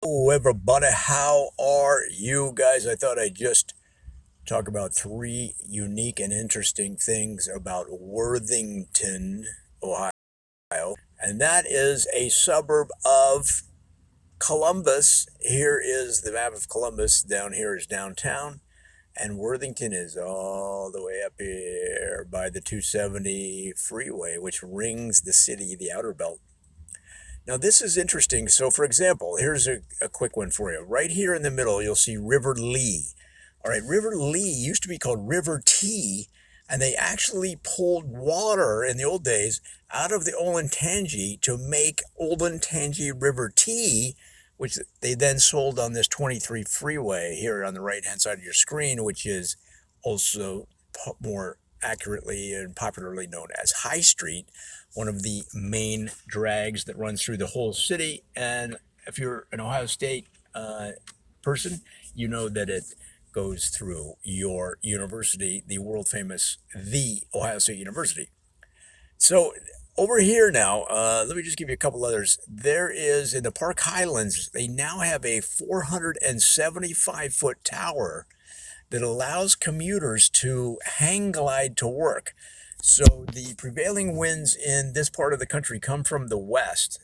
Hello, everybody. How are you guys? I thought I'd just talk about three unique and interesting things about Worthington, Ohio. And that is a suburb of Columbus. Here is the map of Columbus. Down here is downtown. And Worthington is all the way up here by the 270 freeway, which rings the city, the outer belt. Now, this is interesting. So, for example, here's a quick one for you. Right here in the middle, you'll see River Lee. All right, River Lee used to be called River T, and they actually pulled water in the old days out of the Olentangy to make Olentangy River Tea, which they then sold on this 23 freeway here on the right-hand side of your screen, which is also more accurately and popularly known as High Street, one of the main drags that runs through the whole city. And if you're an Ohio State person, you know that it goes through your university, the world famous The Ohio State University. So over here now, let me just give you a couple others. There is in the Park Highlands, they now have a 475-foot tower that allows commuters to hang glide to work. So the prevailing winds in this part of the country come from the west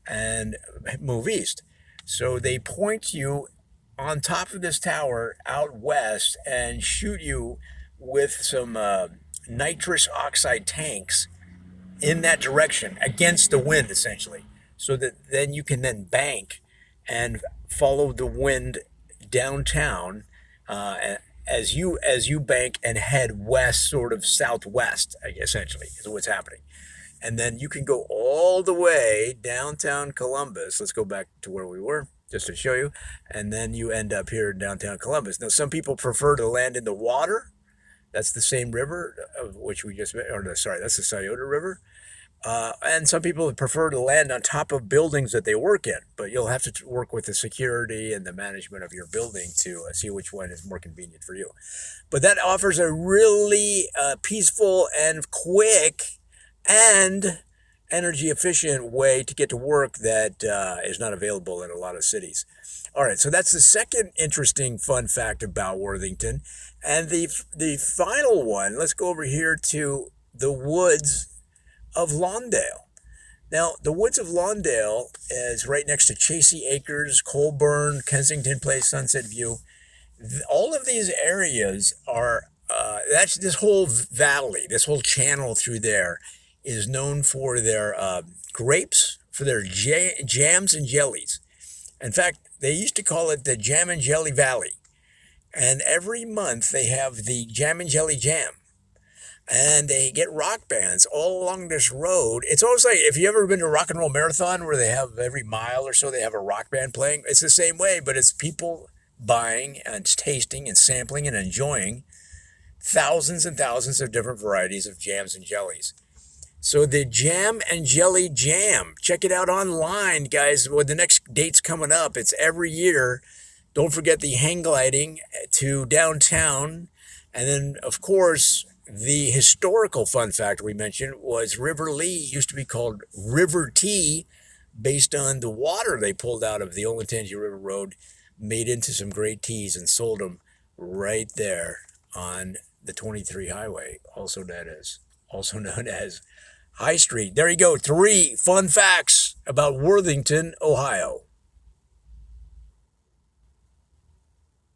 and move east. So they point you on top of this tower out west and shoot you with some nitrous oxide tanks in that direction against the wind, essentially, so that then you can then bank and follow the wind downtown as you bank and head west, sort of southwest, essentially, is what's happening. And then you can go all the way downtown Columbus. Let's go back to where we were just to show you. And then you end up here in downtown Columbus. Now, some people prefer to land in the water. That's the same river of which we just, that's the Scioto River. And some people prefer to land on top of buildings that they work in, but you'll have to work with the security and the management of your building to see which one is more convenient for you. But that offers a really peaceful and quick and energy efficient way to get to work that is not available in a lot of cities. All right, so that's the second interesting fun fact about Worthington. And the final one, let's go over here to the woods of Lawndale. Now, the woods of Lawndale is right next to Chasey Acres, Colburn, Kensington Place, Sunset View. All of these areas are, that's this whole valley, this whole channel through there is known for their grapes, for their jams and jellies. In fact, they used to call it the Jam and Jelly Valley. And every month they have the Jam and Jelly Jam. And they get rock bands all along this road. It's almost like if you ever been to a rock and roll marathon where they have every mile or so they have a rock band playing. It's the same way, but it's people buying and tasting and sampling and enjoying thousands and thousands of different varieties of jams and jellies. So the Jam and Jelly Jam, check it out online, guys. When the next date's coming up, it's every year. Don't forget the hang gliding to downtown. And then, of course, the historical fun fact we mentioned was River Lee used to be called River Tea, based on the water they pulled out of the Olentangy River Road, made into some great teas and sold them right there on the 23 highway, also known as High Street. There you go. 3 fun facts about Worthington, Ohio.